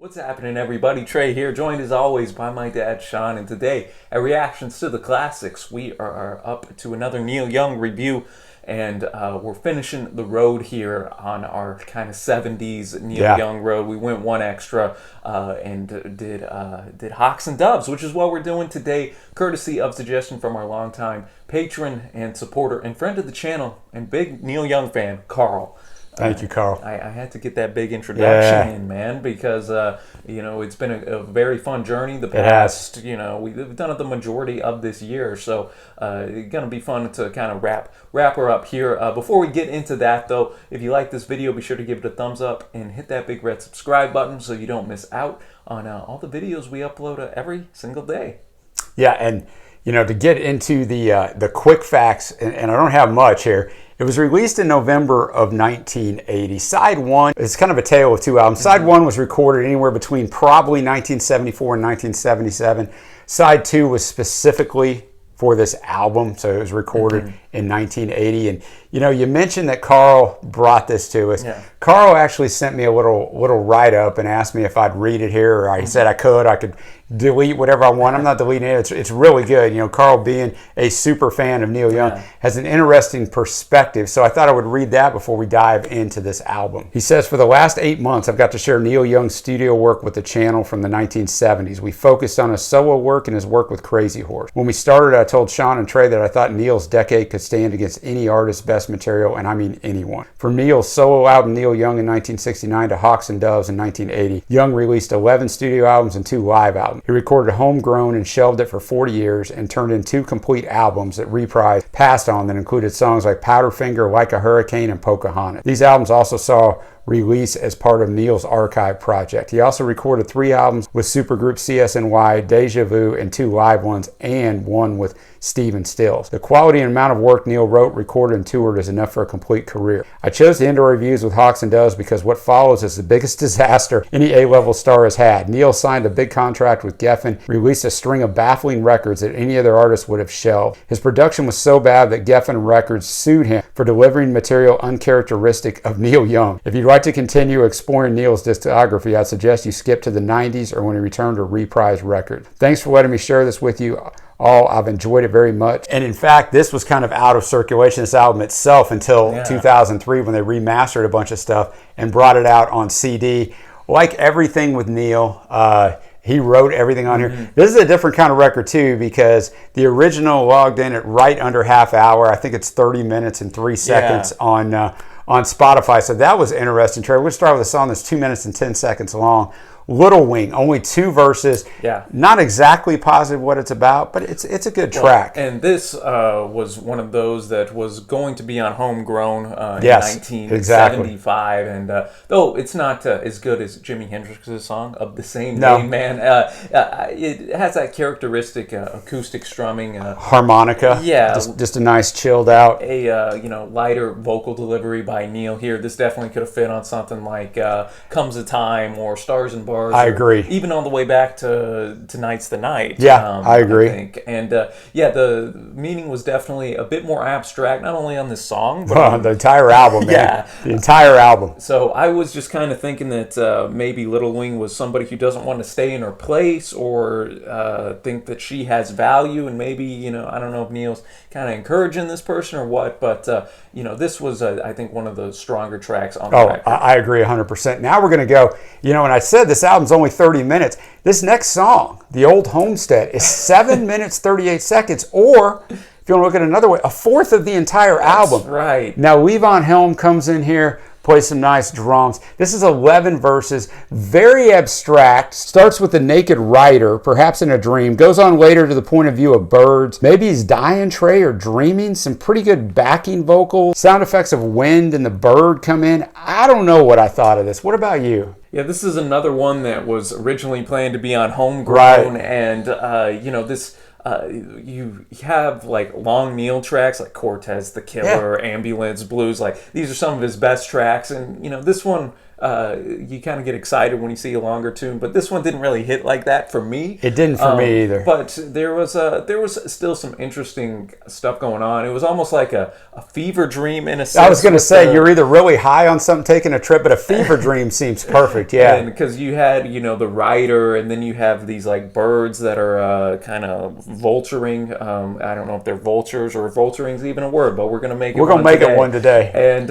What's happening, everybody? Trey here, joined as always by my dad, Sean, and today, at Reactions to the Classics, we are up to another Neil Young review, and we're finishing the road here on our kind of 70s Neil Young road. We went one extra and did Hawks and Doves, which is what we're doing today, courtesy of suggestion from our longtime patron and supporter and friend of the channel and big Neil Young fan, Carl. Thank you, Carl. I had to get that big introduction in, man, because, it's been a very fun journey. The past, we've done it the majority of this year, so it's going to be fun to kind of wrap her up here. Before we get into that, though, if you like this video, be sure to give it a thumbs up and hit that big red subscribe button so you don't miss out on all the videos we upload every single day. Yeah, and, to get into the quick facts, and I don't have much here, it was released in November of 1980. Side one, it's kind of a tale of two albums. Side one was recorded anywhere between probably 1974 and 1977. Side two was specifically for this album, so it was recorded in 1980. And you mentioned that Carl brought this to us. Yeah. Carl actually sent me a little write-up and asked me if I'd read it here, or he said I could delete whatever I want. I'm not deleting it. It's really good. Carl, being a super fan of Neil Young, has an interesting perspective, so I thought I would read that before we dive into this album. He says, for the last 8 months, I've got to share Neil Young's studio work with the channel from the 1970s. We focused on his solo work and his work with Crazy Horse. When we started, I told Sean and Trey that I thought Neil's decade could stand against any artist's best material, and I mean anyone. From Neil's solo album Neil Young in 1969 to Hawks and Doves in 1980, Young released 11 studio albums and 2 live albums. He recorded Homegrown and shelved it for 40 years and turned in 2 complete albums that Reprise passed on that included songs like Powderfinger, Like a Hurricane, and Pocahontas. These albums also saw release as part of Neil's archive project. He also recorded 3 albums with supergroup CSNY, Deja Vu, and 2 live ones, and 1 with Stephen Stills. The quality and amount of work Neil wrote, recorded, and toured is enough for a complete career. I chose to end our reviews with Hawks and Doves because what follows is the biggest disaster any A-level star has had. Neil signed a big contract with Geffen, released a string of baffling records that any other artist would have shelved. His production was so bad that Geffen Records sued him for delivering material uncharacteristic of Neil Young. If you'd like to continue exploring Neil's discography, I'd suggest you skip to the 90s or when he returned to Reprise Records. Thanks for letting me share this with you all. I've enjoyed it very much. And in fact, this was kind of out of circulation, this album itself, until 2003 when they remastered a bunch of stuff and brought it out on CD. Like everything with Neil, he wrote everything on here. This is a different kind of record too, because the original logged in at right under half hour. I think it's 30 minutes and 3 seconds on Spotify. So that was interesting. Trey, we'll start with a song that's 2 minutes and 10 seconds long. Little Wing, only 2 verses. Not exactly positive what it's about, but it's a good track. And this was one of those that was going to be on Homegrown in 1975. And though it's not as good as Jimi Hendrix's song of the same name, man, it has that characteristic acoustic strumming, harmonica. Just a nice chilled out. Lighter vocal delivery by Neil here. This definitely could have fit on something like Comes a Time or Stars and Bars. I agree. Even all the way back to Tonight's the Night. I agree. I think. And the meaning was definitely a bit more abstract, not only on this song, but the entire album, man. The entire album. So I was just kind of thinking that maybe Little Wing was somebody who doesn't want to stay in her place or think that she has value, and maybe, I don't know if Neil's kind of encouraging this person or what, but this was, I think, one of the stronger tracks on the record. I agree 100%. Now we're going to go, and I said this album's only 30 minutes. This next song, The Old Homestead, is 7 minutes, 38 seconds, or, if you want to look at it another way, a fourth of the entire album. That's right. Now, Levon Helm comes in here, plays some nice drums. This is 11 verses, very abstract, starts with a naked writer, perhaps in a dream, goes on later to the point of view of birds. Maybe he's dying, Trey, or dreaming. Some pretty good backing vocals. Sound effects of wind and the bird come in. I don't know what I thought of this. What about you? Yeah, this is another one that was originally planned to be on Homegrown, and this you have like long Neil tracks like Cortez the Killer, Ambulance Blues. Like these are some of his best tracks, and this one you kind of get excited when you see a longer tune. But this one didn't really hit like that for me. It didn't for me either. But there was still some interesting stuff going on. It was almost like a fever dream in a sense. I was going to say, you're either really high on something, taking a trip, but a fever dream seems perfect. Yeah, because you had the writer, and then you have these like birds that are kind of vulturing. I don't know if they're vultures or if vulturing's even a word, but we're gonna make it one today. And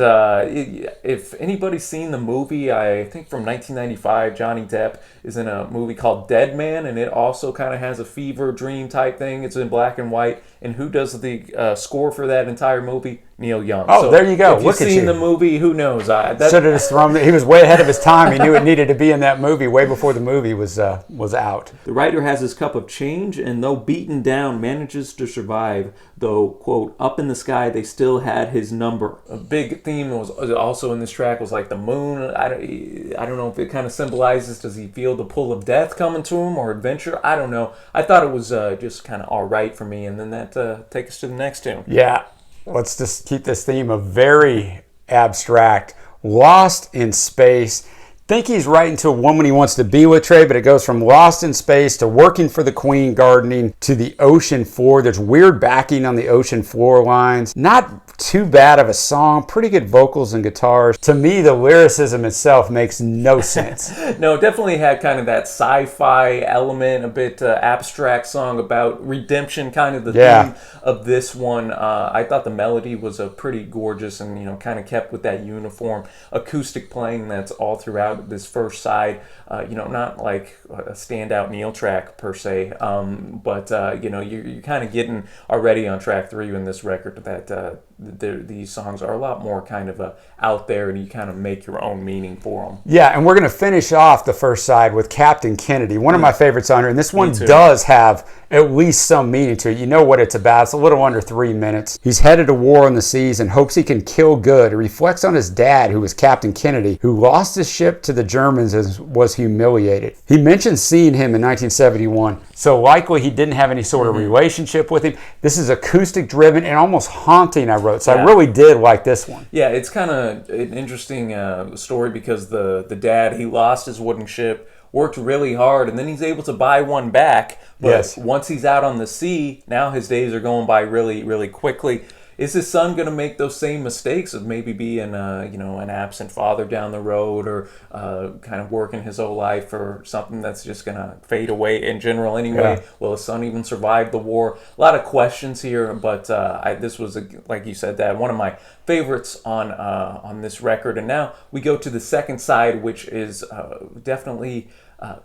if anybody's seen the movie, I think from 1995, Johnny Depp is in a movie called Dead Man, and it also kind of has a fever dream type thing. It's in black and white. And who does the score for that entire movie? Neil Young. Oh, so there you go. If you've seen the movie, who knows? Should have just thrown. He was way ahead of his time. He knew it needed to be in that movie way before the movie was out. The writer has his cup of change, and though beaten down, manages to survive. Though, quote, up in the sky, they still had his number. A big theme was also in this track was like the moon. I don't know if it kind of symbolizes, does he feel the pull of death coming to him or adventure? I don't know. I thought it was just kind of all right for me, and then that take us to the next tune. Yeah. Let's just keep this theme of very abstract, lost in space. Think he's writing to a woman he wants to be with, Trey, but it goes from lost in space to working for the queen, gardening, to the ocean floor. There's weird backing on the ocean floor lines. Not too bad of a song. Pretty good vocals and guitars. To me, the lyricism itself makes no sense. No, definitely had kind of that sci-fi element, a bit abstract song about redemption, kind of the theme of this one. I thought the melody was pretty gorgeous and, kind of kept with that uniform acoustic playing that's all throughout this first side. Not like a standout Neil track per se, but you're kind of getting already on track 3 in this record that these songs are a lot more kind of out there, and you kind of make your own meaning for them. Yeah, and we're going to finish off the first side with Captain Kennedy, one of my favorites on here, and this one does have at least some meaning to it. You know what it's about. It's a little under 3 minutes. He's headed to war on the seas and hopes he can kill good. He reflects on his dad, who was Captain Kennedy, who lost his ship to the Germans and was humiliated. He mentions seeing him in 1971, so likely he didn't have any sort of relationship with him. This is acoustic driven and almost haunting, I wrote, so I really did like this one. Yeah, it's kind of an interesting story because the dad, he lost his wooden ship, worked really hard, and then he's able to buy one back. But once he's out on the sea, now his days are going by really, really quickly. Is his son going to make those same mistakes of maybe being, an absent father down the road, or kind of working his whole life for something that's just going to fade away in general anyway? Yeah. Will his son even survive the war? A lot of questions here, but this was, like you said, Dad, one of my favorites on this record. And now we go to the second side, which is definitely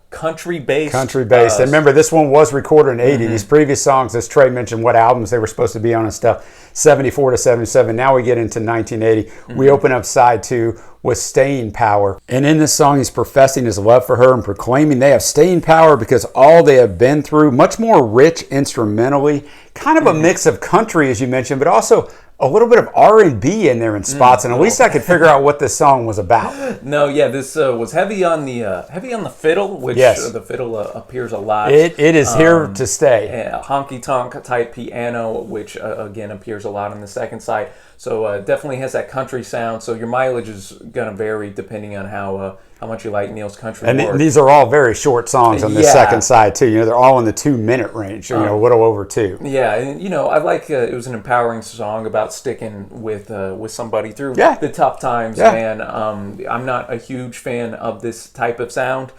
country-based. And remember, this one was recorded in 80. These previous songs, as Trey mentioned, what albums they were supposed to be on and stuff, 74 to 77. Now we get into 1980. We open up side 2 with Staying Power. And in this song, he's professing his love for her and proclaiming they have staying power because all they have been through, much more rich instrumentally, kind of a mix of country, as you mentioned, but also a little bit of R&B in there in spots, and at least I could figure out what this song was about. No, yeah, this was heavy on the fiddle, which the fiddle appears a lot. It is here to stay. Honky tonk type piano, which again appears a lot on the second side. So definitely has that country sound. So your mileage is going to vary depending on how much you like Neil's country. And these are all very short songs on the second side too. They're all in the 2-minute range. A little over 2. Yeah, and I like it was an empowering song about sticking with somebody through the tough times. Man, I'm not a huge fan of this type of sound.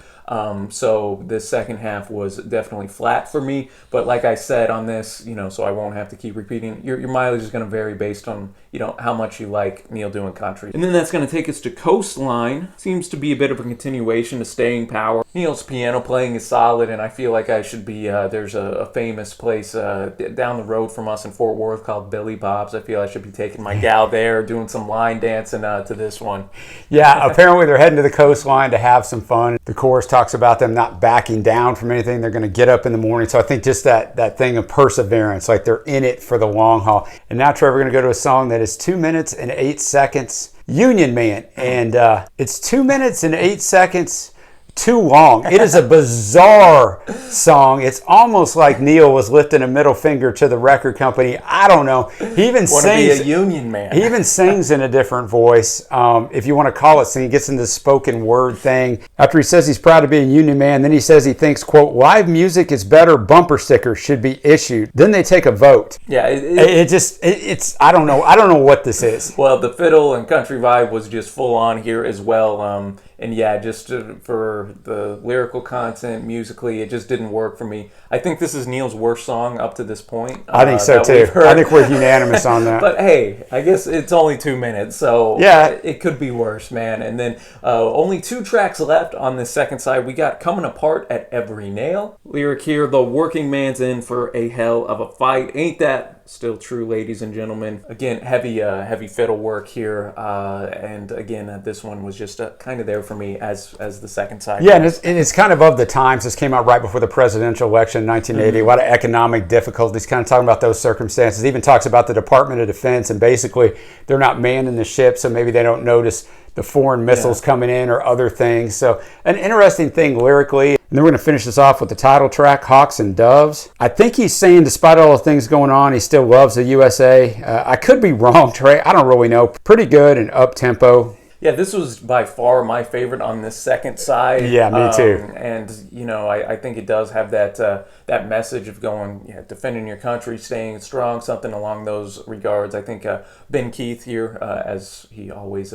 So the second half was definitely flat for me, but like I said on this, so I won't have to keep repeating, your mileage is going to vary based on, how much you like Neil doing country. And then that's going to take us to Coastline. Seems to be a bit of a continuation of Staying Power. Neil's piano playing is solid, and I feel like I should be, there's a famous place down the road from us in Fort Worth called Billy Bob's. I feel I should be taking my gal there, doing some line dancing to this one. Yeah, apparently they're heading to the coastline to have some fun. The chorus talks about them not backing down from anything. They're going to get up in the morning. So I think just that thing of perseverance, like they're in it for the long haul. And now, Trevor, we're going to go to a song that is 2 minutes and 8 seconds, Union Man. And it's 2 minutes and 8 seconds, too long. It is a bizarre song. It's almost like Neil was lifting a middle finger to the record company. I don't know. He even sings. Be a union man. He even sings in a different voice. If you want to call it singing, he gets into the spoken word thing. After he says he's proud to be a union man, then he says he thinks, quote, live music is better, bumper stickers should be issued. Then they take a vote. Yeah, it's I don't know. I don't know what this is. Well, the fiddle and country vibe was just full on here as well. And yeah, just for the lyrical content, musically, it just didn't work for me. I think this is Neil's worst song up to this point. I think so too. I think we're unanimous on that. But hey, I guess it's only 2 minutes, so yeah, it could be worse, man. And then only 2 tracks left on this second side. We got Coming Apart at Every Nail. Lyric here, the working man's in for a hell of a fight. Ain't that still true, ladies and gentlemen? Again, heavy fiddle work here. And again, this one was just kind of there for me as the second side. Yeah, and it's kind of the times. This came out right before the presidential election in 1980. A lot of economic difficulties, kind of talking about those circumstances. It even talks about the Department of Defense, and basically they're not manning the ship, so maybe they don't notice the foreign missiles coming in or other things. So an interesting thing lyrically. And then we're going to finish this off with the title track, Hawks and Doves. I think he's saying despite all the things going on, he still loves the USA. I could be wrong, Trey. I don't really know. Pretty good and up-tempo. Yeah, this was by far my favorite on this second side. Yeah, me too. And I think it does have that message of going, defending your country, staying strong, something along those regards. I think Ben Keith here, as he always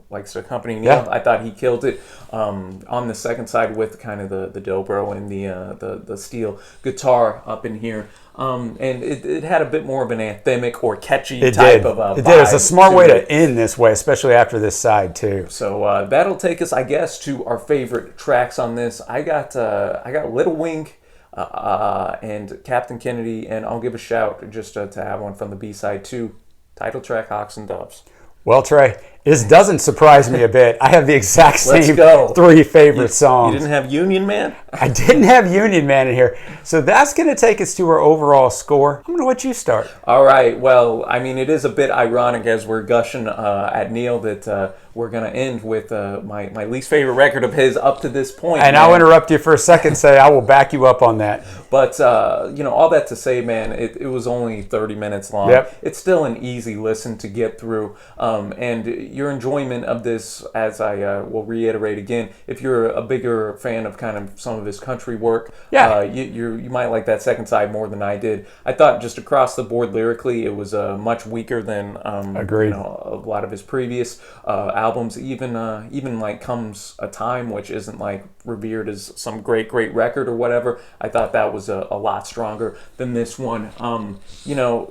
likes to accompany Neil, I thought he killed it on the second side with kind of the dobro and the steel guitar up in here. And it had a bit more of an anthemic or catchy type of vibe. It did. It's a smart way to end this way, especially after this side too. So that'll take us, I guess, to our favorite tracks on this. I got Little Wing and Captain Kennedy, and I'll give a shout just to have one from the B-side too. Title track, Hawks and Doves. Well, Trey, this doesn't surprise me a bit. I have the exact same 3 favorite songs. You didn't have Union Man? I didn't have Union Man in here. So that's going to take us to our overall score. I'm going to let you start. All right. Well, I mean, it is a bit ironic as we're gushing at Neil that we're going to end with my least favorite record of his up to this point. And I'll interrupt you for a second, say I will back you up on that. But, all that to say, man, it was only 30 minutes long. Yep. It's still an easy listen to get through. And your enjoyment of this, as I will reiterate again, if you're a bigger fan of kind of some of his country work, you might like that second side more than I did. I thought just across the board lyrically, it was much weaker than Agreed. A lot of his previous albums. Even like Comes a Time, which isn't like revered as some great record or whatever. I thought that was a lot stronger than this one.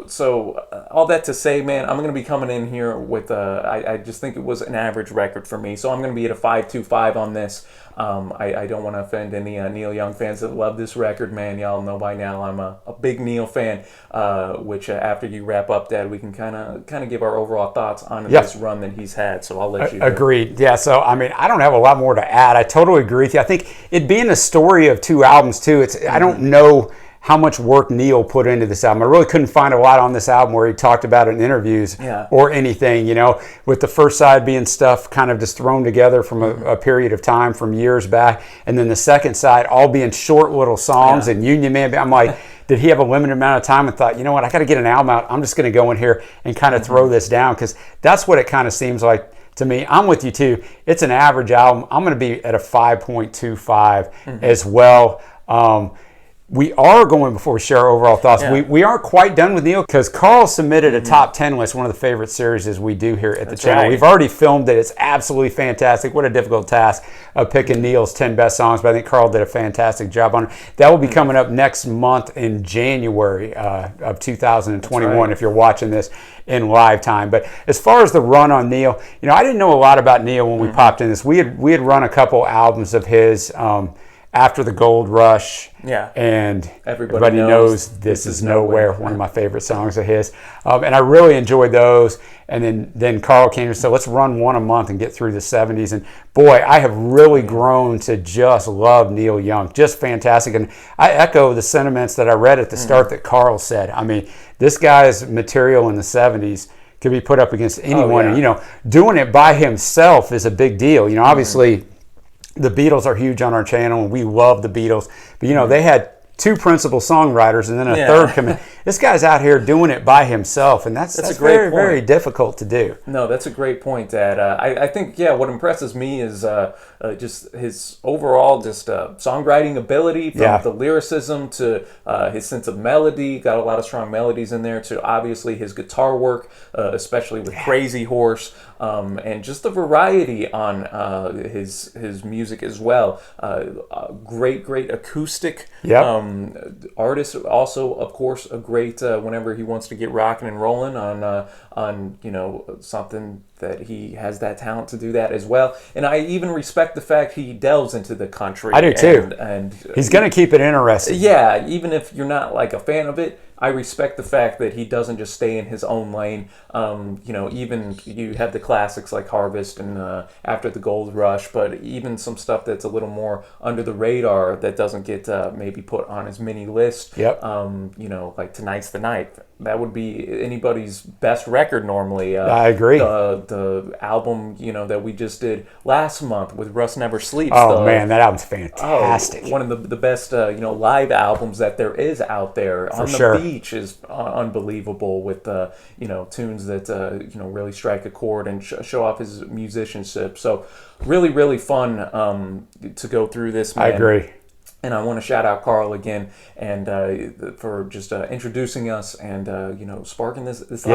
So all that to say, man, I'm going to be coming in here with I just think it was an average record for me. So I'm going to be at a 5.25 on this. I don't want to offend any Neil Young fans that love this record, man. Y'all know by now I'm a big Neil fan, which after you wrap up, Dad, we can kind of give our overall thoughts on this run that he's had. So I'll let you go. Agreed. Yeah, so I mean, I don't have a lot more to add. I totally agree with you. I think it being a story of 2 albums too, I don't know how much work Neil put into this album. I really couldn't find a lot on this album where he talked about it in interviews or anything, with the first side being stuff kind of just thrown together from a period of time from years back, and then the second side all being short little songs and Union Man. I'm like, did he have a limited amount of time and thought, you know what, I got to get an album out. I'm just going to go in here and kind of throw this down, because that's what it kind of seems like to me. I'm with you too. It's an average album. I'm going to be at a 5.25 as well. We are going, before we share our overall thoughts, we aren't quite done with Neil, because Carl submitted a top 10 list, one of the favorite series we do here at the channel. Right. We've already filmed it. It's absolutely fantastic. What a difficult task of picking Neil's 10 best songs, but I think Carl did a fantastic job on it. That will be coming up next month in January of 2021, if you're watching this in live time. But as far as the run on Neil, I didn't know a lot about Neil when we popped in this. We had run a couple albums of his after the Gold Rush, and Everybody Knows This Is Nowhere, one of my favorite songs of his. And I really enjoyed those. And then Carl came and said, let's run one a month and get through the 70s. And boy, I have really grown to just love Neil Young. Just fantastic. And I echo the sentiments that I read at the start that Carl said. I mean, this guy's material in the 70s could be put up against anyone. And, doing it by himself is a big deal. Obviously, the Beatles are huge on our channel, and we love the Beatles. But, you know, they had two principal songwriters and then a third commit. This guy's out here doing it by himself, and that's a great very, point. very difficult to do. No, that's a great point, Dad. I think, yeah, what impresses me is just his overall songwriting ability, from the lyricism to his sense of melody. Got a lot of strong melodies in there, to obviously his guitar work, especially with Crazy Horse, and just the variety on his music as well. Great acoustic. Artist, also, of course, a great whenever he wants to get rocking and rolling on you know, something that he has that talent to do that as well. And I even respect the fact he delves into the country. I do too. And he's going to keep it interesting. Yeah, even if you're not like a fan of it, I respect the fact that he doesn't just stay in his own lane. You know, even you have the classics like Harvest and After the Gold Rush, but even some stuff that's a little more under the radar that doesn't get maybe put on his mini list. Yep. You know, like Tonight's the Night. That would be anybody's best record normally. I agree. The album, you know, that we just did last month with Russ Never Sleeps. Oh, man, that album's fantastic. One of the best, you know, live albums that there is out there. For On the sure. Beach is unbelievable, with you know, tunes that you know, really strike a chord and show off his musicianship. So really fun to go through this, man. I agree. And I want to shout out Carl again, and for just introducing us and you know, sparking this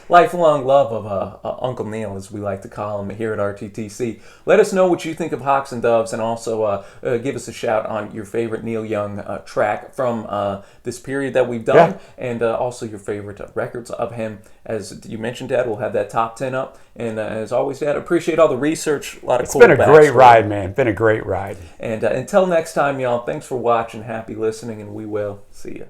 lifelong love of Uncle Neil, as we like to call him here at RTTC. Let us know what you think of Hawks and Doves, and also give us a shout on your favorite Neil Young track from this period that we've done, and also your favorite records of him. As you mentioned, Dad, we'll have that top 10 up. And as always, Dad, appreciate all the research. A lot of It's cool been a great backstory. ride, man. Been a great ride. And until next time, y'all, thanks for watching. Happy listening, and we will see you.